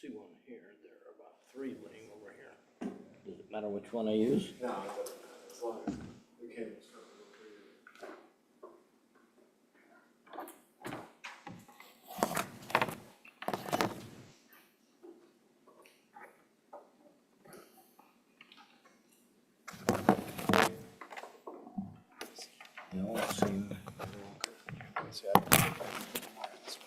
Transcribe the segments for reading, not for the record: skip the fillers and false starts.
see one here. There are about 3 laying over here. Does it matter which one I use? No, it doesn't matter, as long as the cable's comfortable for you. They all seem. See, I can take that from my answer.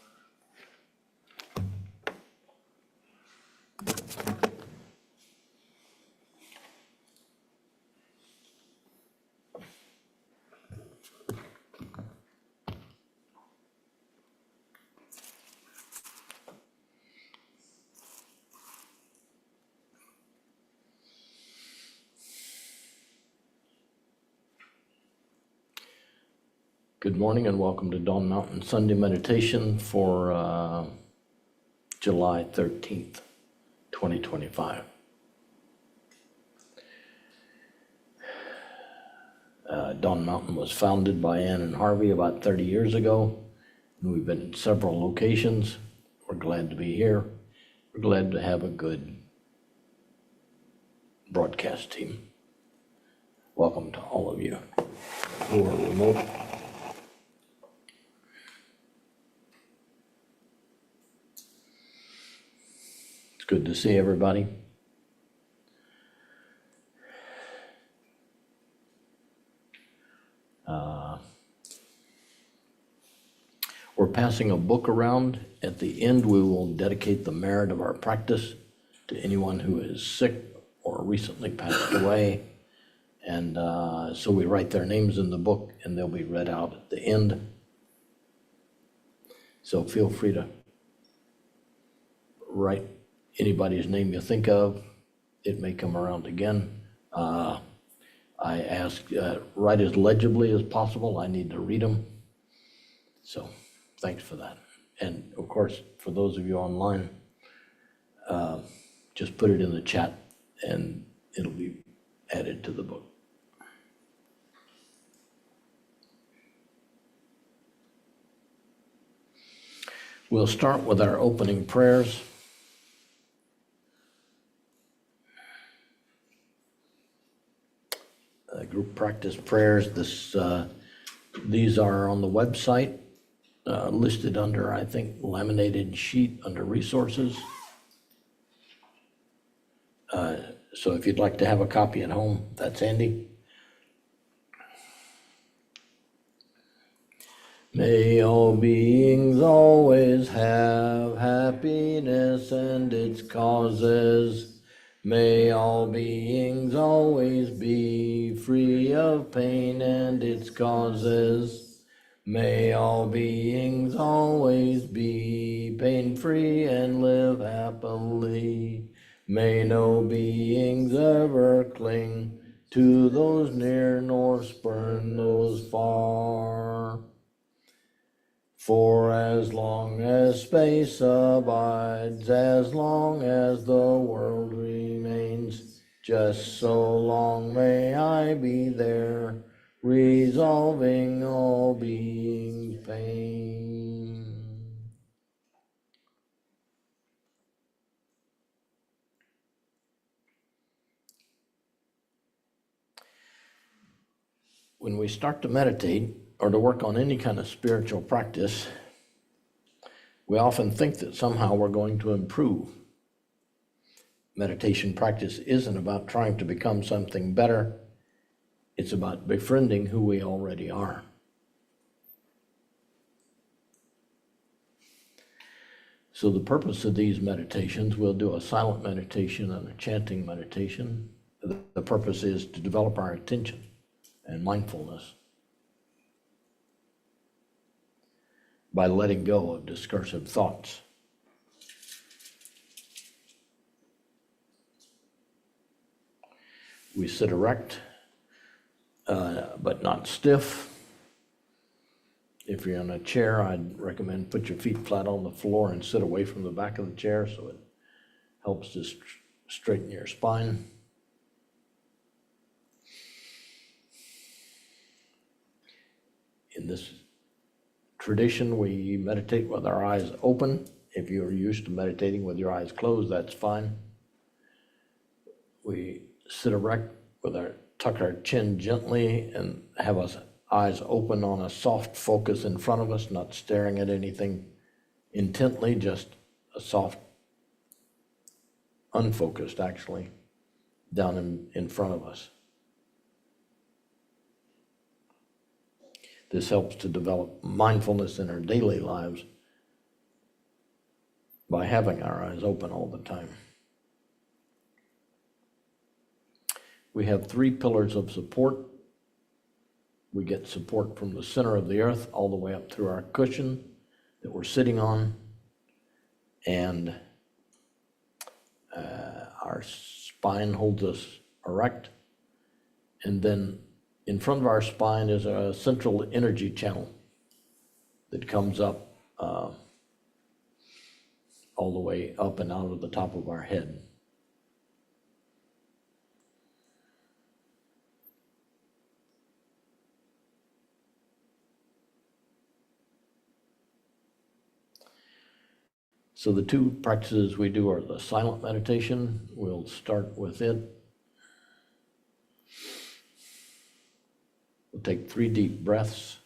Good morning and welcome to Dawn Mountain Sunday Meditation for July 13th, 2025. Dawn Mountain was founded by Ann and Harvey about 30 years ago, and we've been in several locations. We're glad to be here. We're glad to have a good broadcast team. Welcome to all of you who are remote. It's good to see everybody. We're passing a book around. At the end, we will dedicate the merit of our practice to anyone who is sick or recently passed away. And so we write their names in the book and they'll be read out at the end. So feel free to write anybody's name you think of. It may come around again. I ask, write as legibly as possible. I need to read them. So thanks for that. And of course, for those of you online, just put it in the chat and it'll be added to the book. We'll start with our opening prayers. Group practice prayers. These are on the website, listed under, I think, laminated sheet under resources. So if you'd like to have a copy at home, that's handy. May all beings always have happiness and its causes. May all beings always be free of pain and its causes. May all beings always be pain-free and live happily. May no beings ever cling to those near nor spurn those far. For as long as space abides, as long as the world remains, just so long may I be there, resolving all beings' pain. When we start to meditate or to work on any kind of spiritual practice, we often think that somehow we're going to improve. Meditation practice isn't about trying to become something better. It's about befriending who we already are. So the purpose of these meditations, we'll do a silent meditation and a chanting meditation. The purpose is to develop our attention and mindfulness by letting go of discursive thoughts. We sit erect, but not stiff. If you're in a chair, I'd recommend put your feet flat on the floor and sit away from the back of the chair so it helps to straighten your spine. In this tradition, we meditate with our eyes open. If you're used to meditating with your eyes closed, that's fine. We sit erect tuck our chin gently and have our eyes open on a soft focus in front of us, not staring at anything intently, just a soft, unfocused actually, down in front of us. This helps to develop mindfulness in our daily lives by having our eyes open all the time. We have 3 pillars of support. We get support from the center of the earth all the way up through our cushion that we're sitting on, and our spine holds us erect. And then in front of our spine is a central energy channel that comes up all the way up and out of the top of our head. So the 2 practices we do are the silent meditation. We'll start with it. We'll take 3 deep breaths.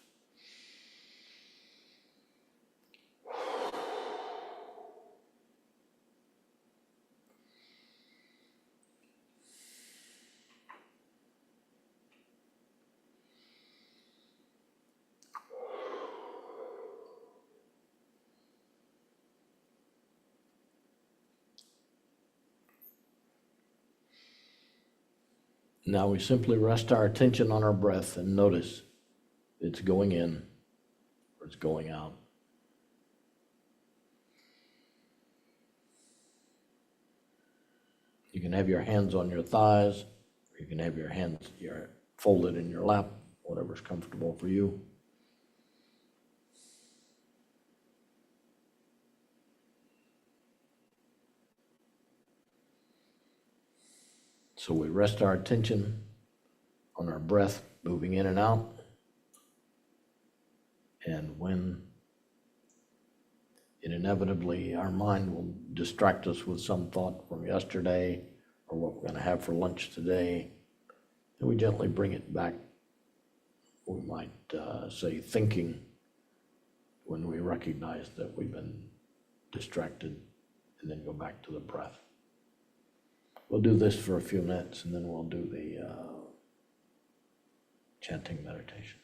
Now we simply rest our attention on our breath and notice it's going in or it's going out. You can have your hands on your thighs, or you can have your hands folded in your lap, whatever's comfortable for you. So we rest our attention on our breath moving in and out. And when inevitably our mind will distract us with some thought from yesterday or what we're going to have for lunch today, and we gently bring it back. We might say thinking when we recognize that we've been distracted, and then go back to the breath. We'll do this for a few minutes, and then we'll do the chanting meditation.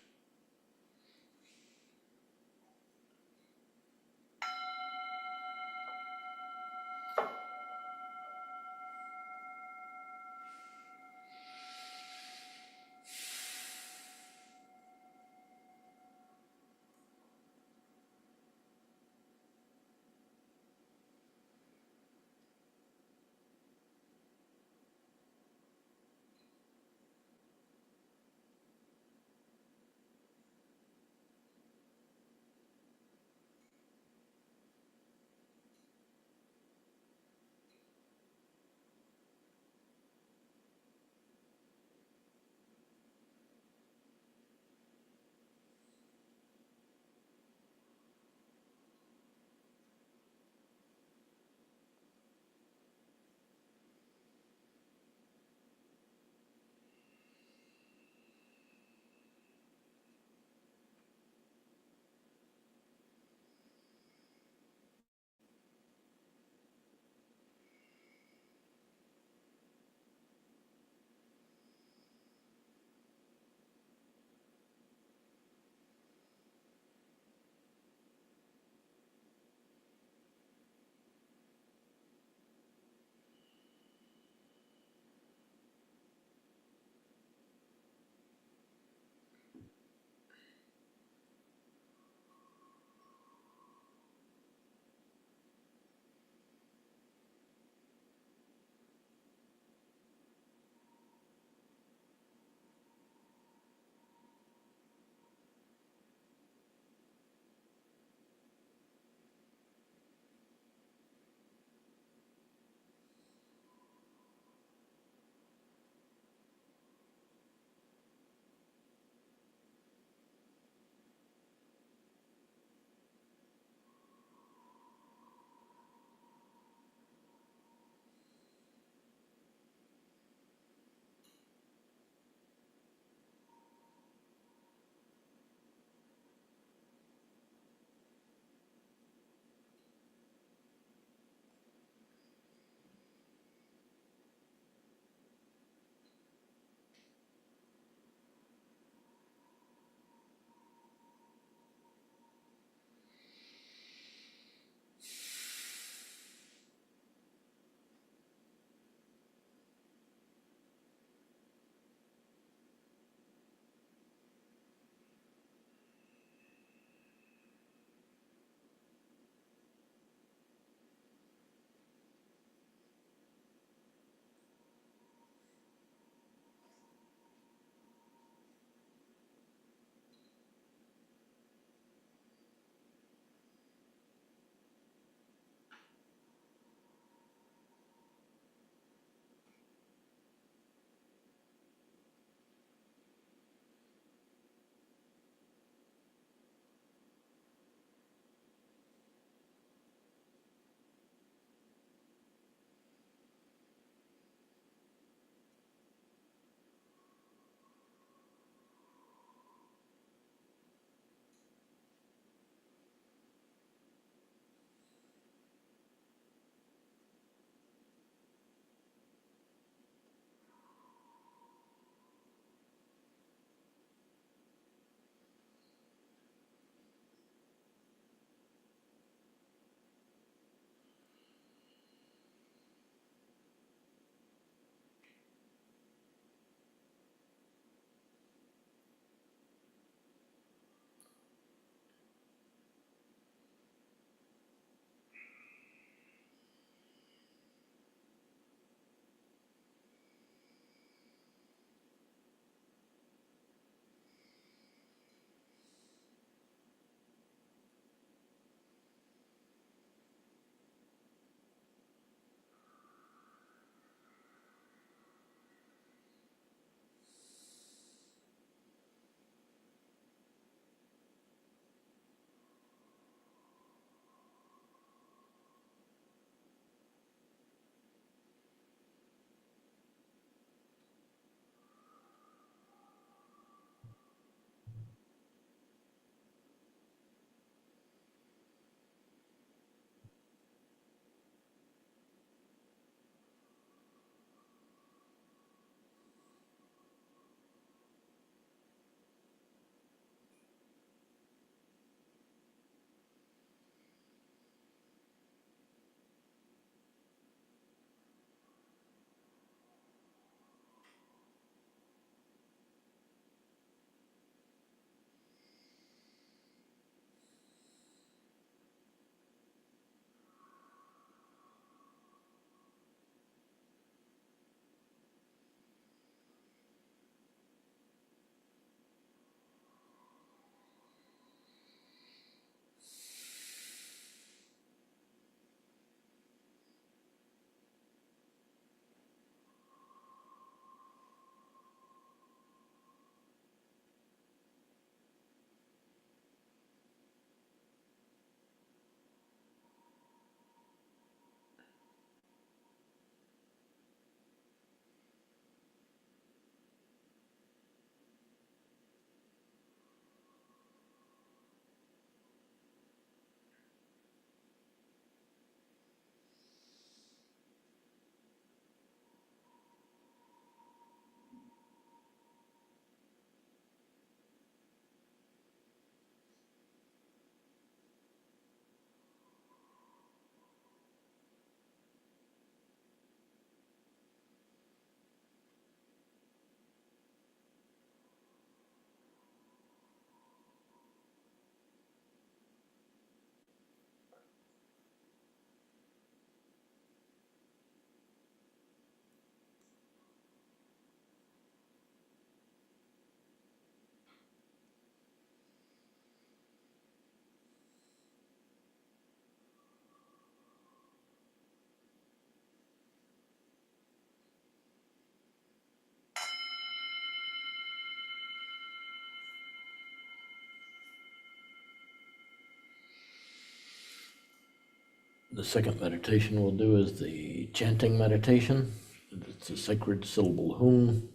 The second meditation we'll do is the chanting meditation. It's a sacred syllable hum.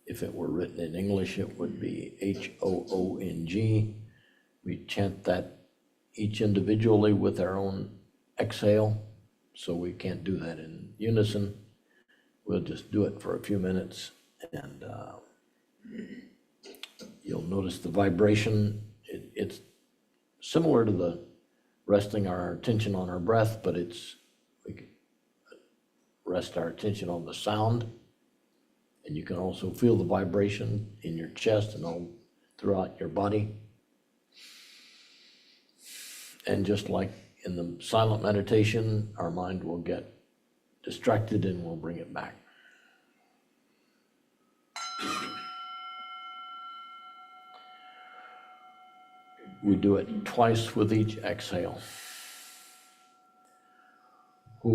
If it were written in English, it would be Hoong. We chant that each individually with our own exhale, so we can't do that in unison. We'll just do it for a few minutes, and you'll notice the vibration. It's similar to the resting our attention on our breath, but we can rest our attention on the sound, and you can also feel the vibration in your chest and all throughout your body. And just like in the silent meditation, our mind will get distracted and we'll bring it back. We do it twice with each exhale. Hum,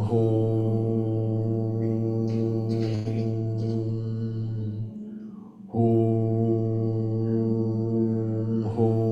hum, hum, hum,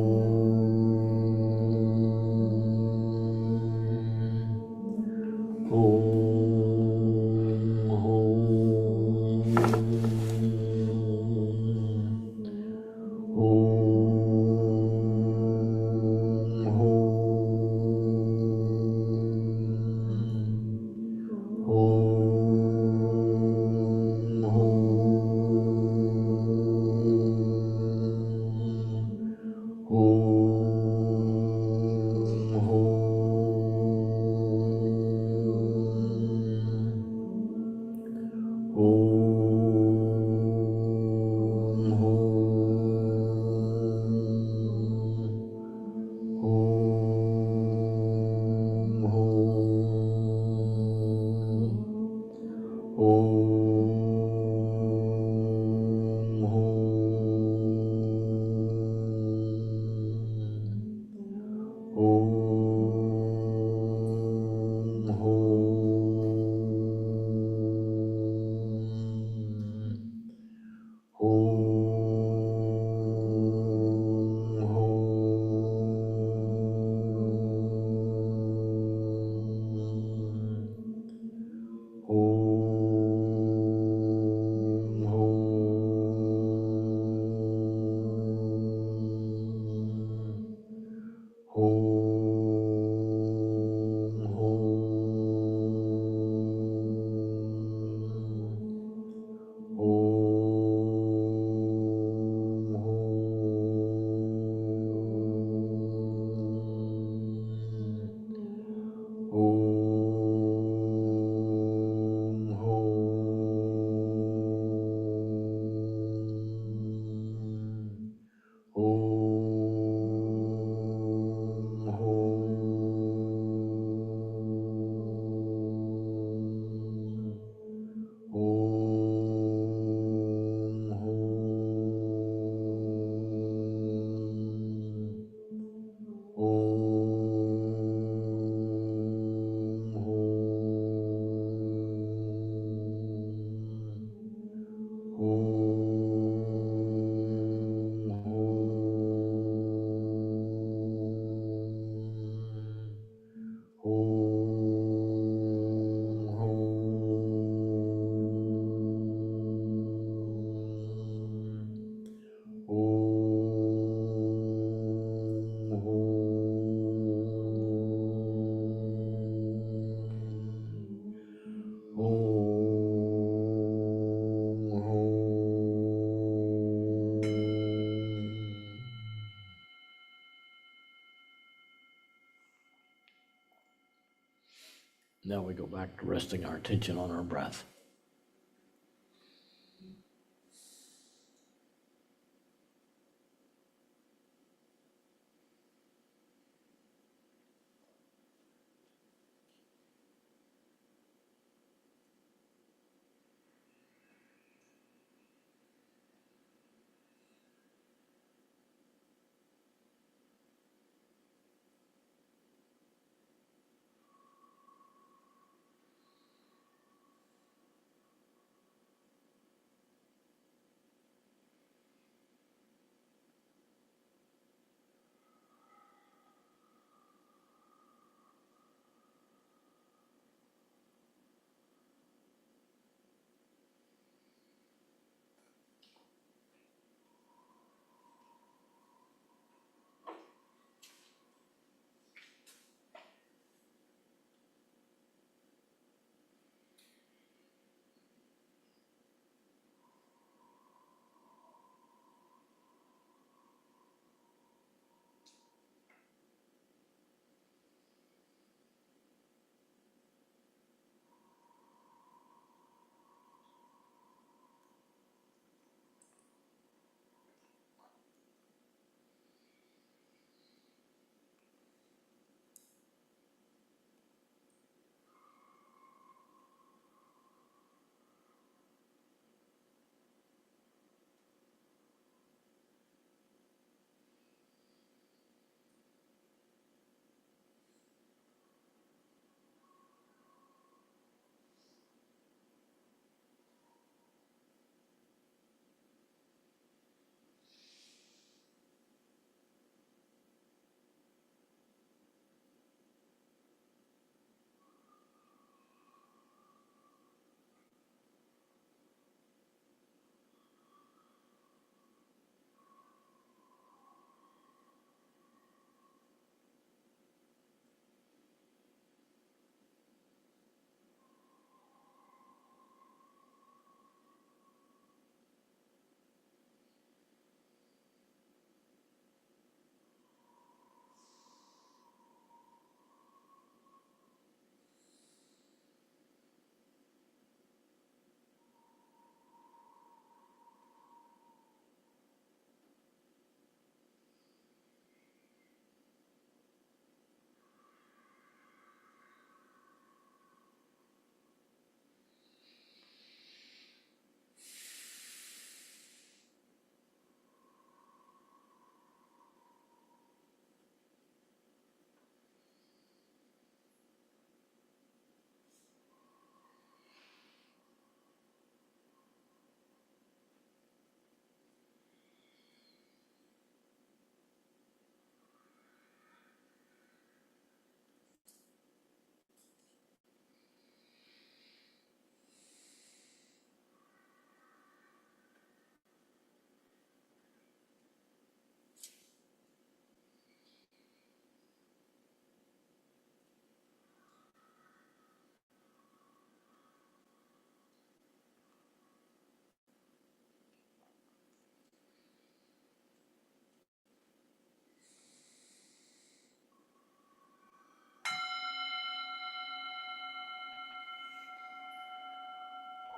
Now we go back to resting our attention on our breath.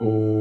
Hum,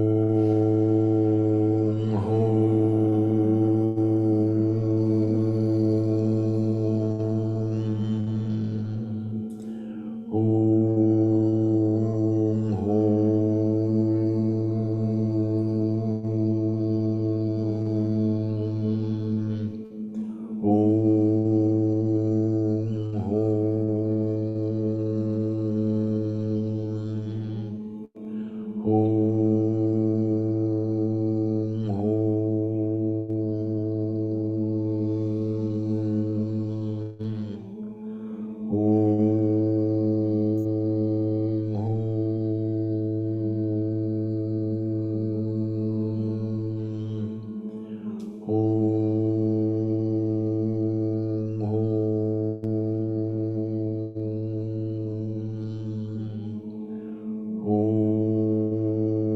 Om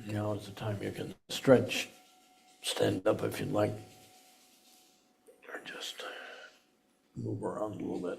Now is the time you can stretch, stand up if you'd like, or just move around a little bit.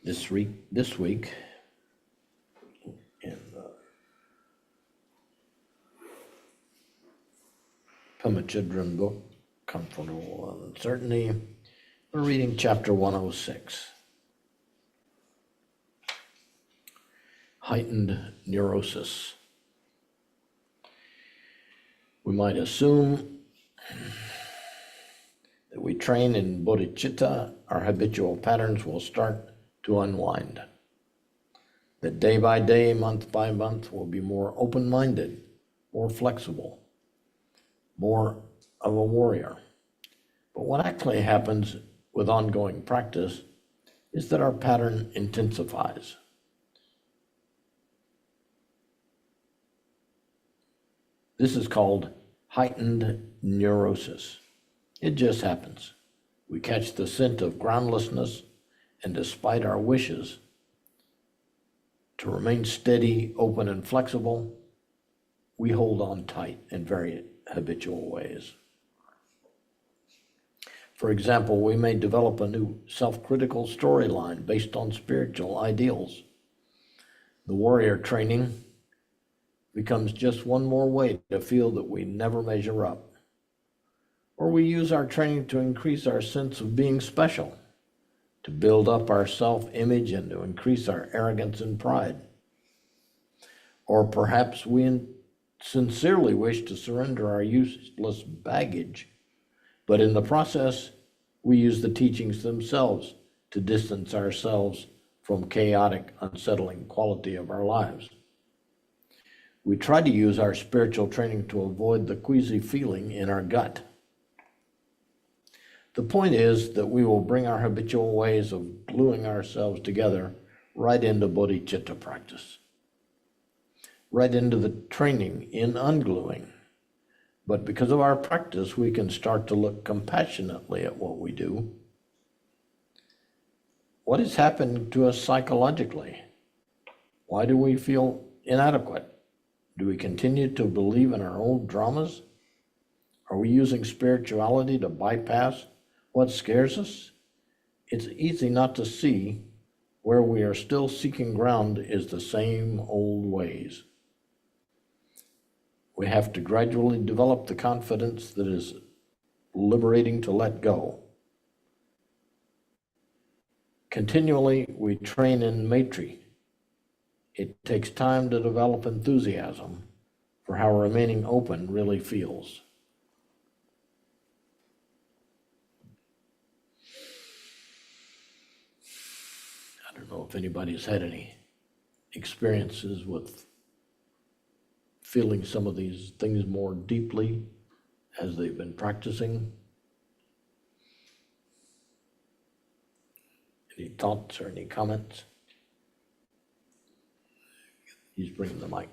This week in the Pema Chödrön book, Comfortable Uncertainty, we're reading chapter 106, Heightened Neurosis. We might assume that we train in bodhicitta, our habitual patterns will start to unwind. That day by day, month by month, we'll be more open-minded, more flexible, more of a warrior. But what actually happens with ongoing practice is that our pattern intensifies. This is called heightened neurosis. It just happens. We catch the scent of groundlessness, and despite our wishes to remain steady, open, and flexible, we hold on tight in very habitual ways. For example, we may develop a new self-critical storyline based on spiritual ideals. The warrior training becomes just one more way to feel that we never measure up. Or we use our training to increase our sense of being special, to build up our self-image and to increase our arrogance and pride. Or perhaps we sincerely wish to surrender our useless baggage, but in the process, we use the teachings themselves to distance ourselves from chaotic, unsettling quality of our lives. We try to use our spiritual training to avoid the queasy feeling in our gut. The point is that we will bring our habitual ways of gluing ourselves together right into bodhicitta practice, right into the training in ungluing. But because of our practice, we can start to look compassionately at what we do. What has happened to us psychologically? Why do we feel inadequate? Do we continue to believe in our old dramas? Are we using spirituality to bypass what scares us? It's easy not to see where we are still seeking ground is the same old ways. We have to gradually develop the confidence that is liberating to let go. Continually, we train in Maitri. It takes time to develop enthusiasm for how remaining open really feels. I don't know if anybody's had any experiences with feeling some of these things more deeply as they've been practicing. Any thoughts or any comments? He's bringing the mic.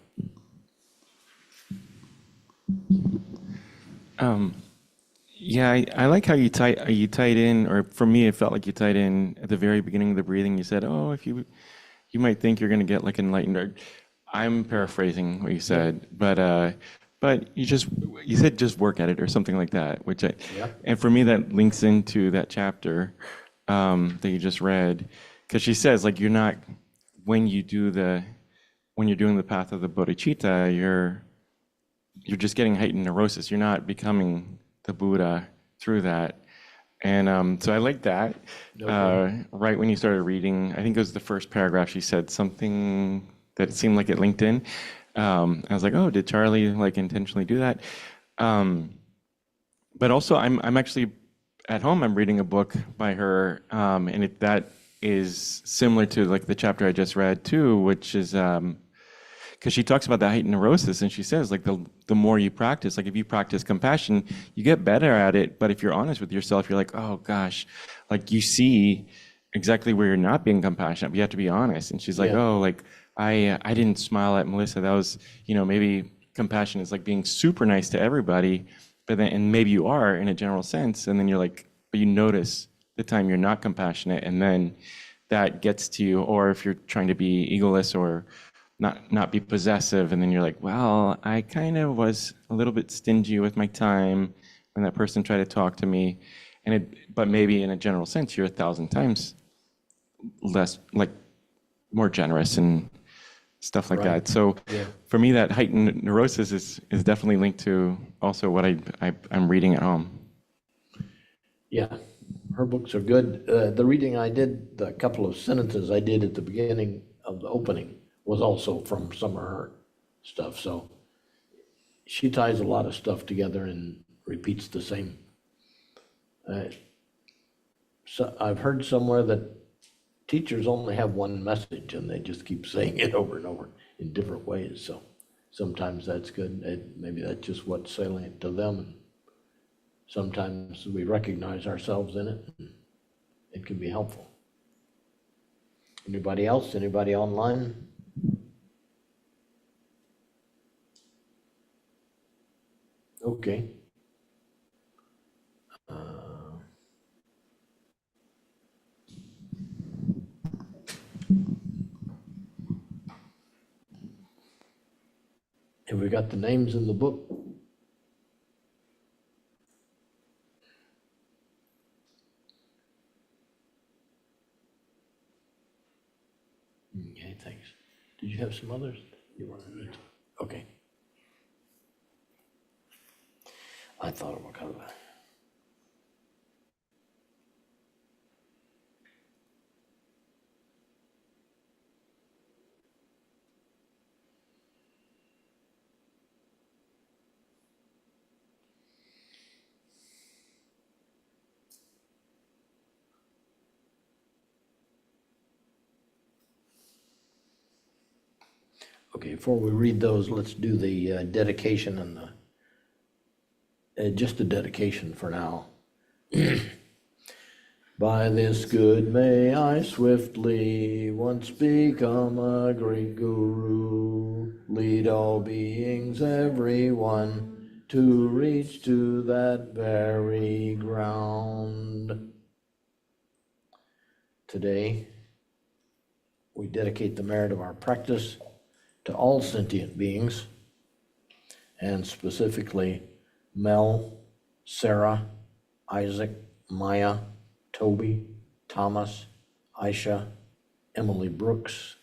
Yeah, I like how you tied in, or for me, it felt like you tied in at the very beginning of the breathing. You said, "Oh, if you might think you're going to get like enlightened." Or, I'm paraphrasing what you said, but you said just work at it or something like that. And for me, that links into that chapter that you just read, because she says like you're not when you're doing the path of the bodhicitta, you're just getting heightened neurosis. You're not becoming the Buddha through that. And so I like that. Right when you started reading, I think it was the first paragraph, she said something that seemed like it linked in. I was like, oh, did Charlie like intentionally do that? But also I'm actually at home, I'm reading a book by her, and that is similar to like the chapter I just read too, which is because she talks about the heightened neurosis, and she says like the more you practice, like if you practice compassion, you get better at it. But if you're honest with yourself, you're like, oh gosh, like you see exactly where you're not being compassionate. But you have to be honest. And she's like, Yeah, oh, like I didn't smile at Melissa. That was, maybe compassion is like being super nice to everybody, but then and maybe you are in a general sense, and then you're like, but you notice the time you're not compassionate, and then that gets to you. Or if you're trying to be egoless or not be possessive, and then you're like, well, I kind of was a little bit stingy with my time when that person tried to talk to me, but maybe in a general sense, you're 1,000 times less, like more generous and stuff like right. that. So Yeah, for me, that heightened neurosis is definitely linked to also what I'm reading at home. yeah. Her books are good. The reading I did, the couple of sentences I did at the beginning of the opening was also from some of her stuff. So she ties a lot of stuff together and repeats the same. Uh, so I've heard somewhere that teachers only have one message and they just keep saying it over and over in different ways. So sometimes that's good. Maybe that's just what's salient to them. And sometimes we recognize ourselves in it. And it can be helpful. Anybody else? Anybody online? Okay. Have we got the names in the book? Okay, thanks. Did you have some others you wanted to? Okay. I thought it was kind of a. Okay, before we read those, let's do the dedication and just a dedication for now. By this good may I swiftly once become a great guru, lead all beings, every one, to reach to that very ground. Today, we dedicate the merit of our practice to all sentient beings, and specifically Mel, Sarah, Isaac, Maya, Toby, Thomas, Aisha, Emily Brooks,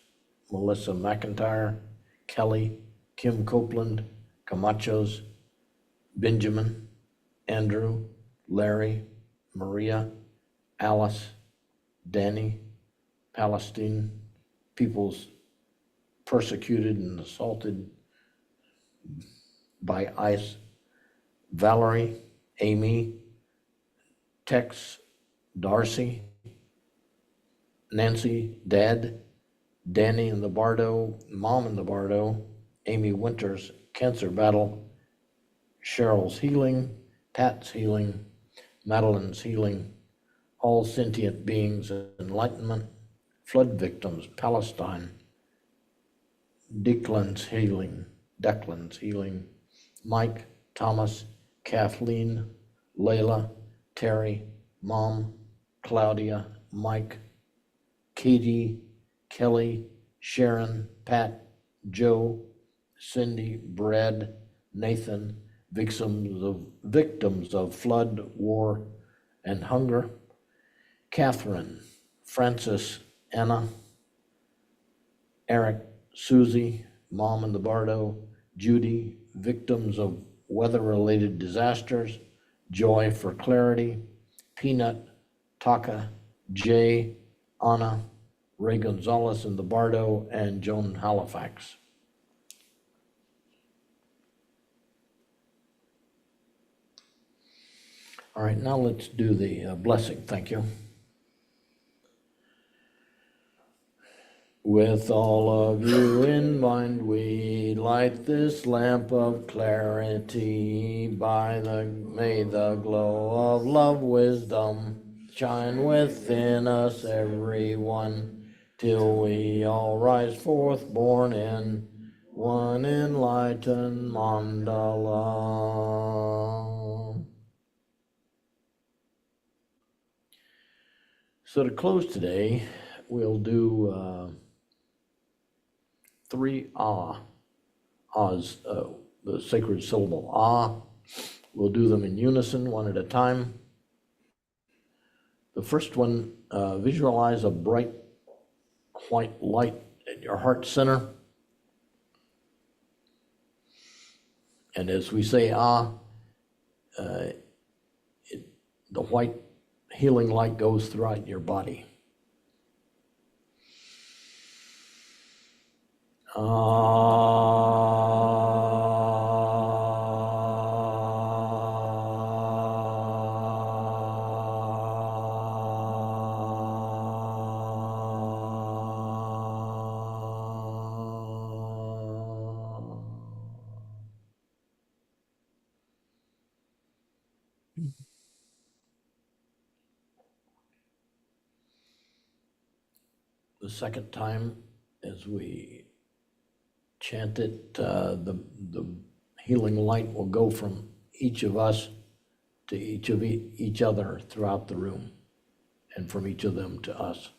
Melissa McIntyre, Kelly, Kim Copeland, Camachos, Benjamin, Andrew, Larry, Maria, Alice, Danny, Palestine, peoples persecuted and assaulted by ICE, Valerie, Amy, Tex, Darcy, Nancy, Dad, Danny in the Bardo, Mom in the Bardo, Amy Winters, Cancer Battle, Cheryl's Healing, Pat's Healing, Madeline's Healing, All Sentient Beings Enlightenment, Flood Victims Palestine, Declan's Healing, Mike, Thomas, Kathleen, Layla, Terry, Mom, Claudia, Mike, Katie, Kelly, Sharon, Pat, Joe, Cindy, Brad, Nathan, victims of flood, war, and hunger, Catherine, Francis, Anna, Eric, Susie, Mom in the Bardo, Judy, victims of weather-related disasters, Joy for Clarity, Peanut, Taka, Jay, Anna, Ray Gonzalez in the Bardo, and Joan Halifax. All right, now let's do the blessing. Thank you. With all of you in mind, we light this lamp of clarity. May the glow of love, wisdom shine within us, everyone, till we all rise forth, born in one enlightened mandala. So to close today, we'll do 3 ahs, the sacred syllable ah. We'll do them in unison, one at a time. The first one, visualize a bright white light at your heart center. And as we say ah, the white healing light goes throughout your body. The second time, as we chant it, the healing light will go from each of us to each other throughout the room, and from each of them to us.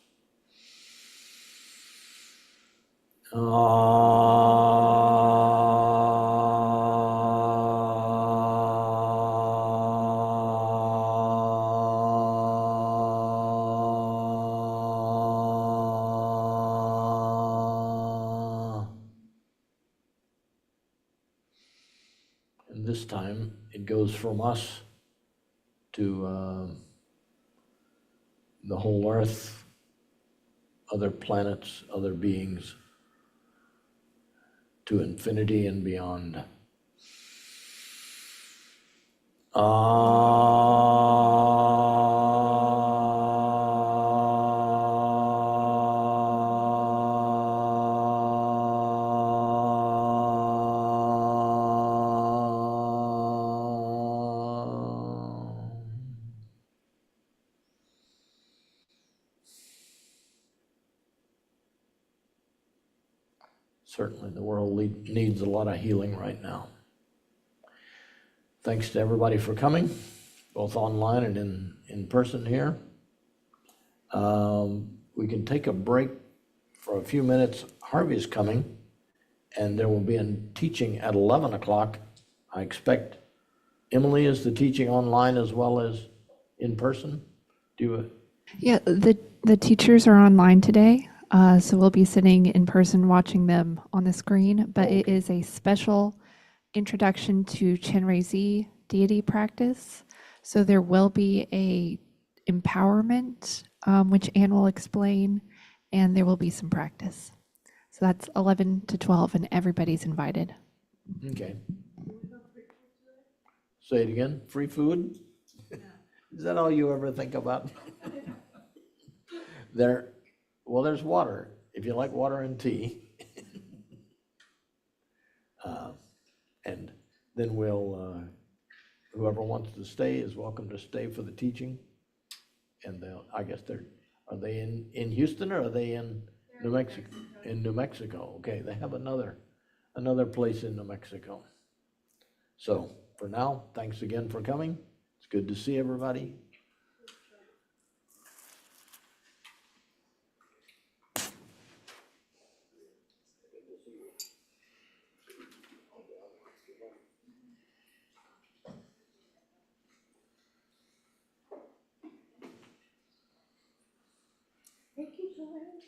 And this time it goes from us to the whole earth, other planets, other beings, to infinity and beyond. Certainly the world needs a lot of healing right now. Thanks to everybody for coming, both online and in person here. We can take a break for a few minutes. Harvey's coming, and there will be a teaching at 11 o'clock. I expect. Emily, is the teaching online as well as in person? Yeah, the teachers are online today, so we'll be sitting in person watching them on the screen, but it is a special introduction to Chenrezig deity practice. So there will be a empowerment, which Anne will explain, and there will be some practice. So that's 11 to 12, and everybody's invited. Okay. Say it again, free food? Is that all you ever think about? There's water, if you like water and tea. And then whoever wants to stay is welcome to stay for the teaching. And are they in Houston, or are they in New Mexico? In New Mexico, okay, they have another place in New Mexico. So for now, thanks again for coming. It's good to see everybody. Thank you, Joanne.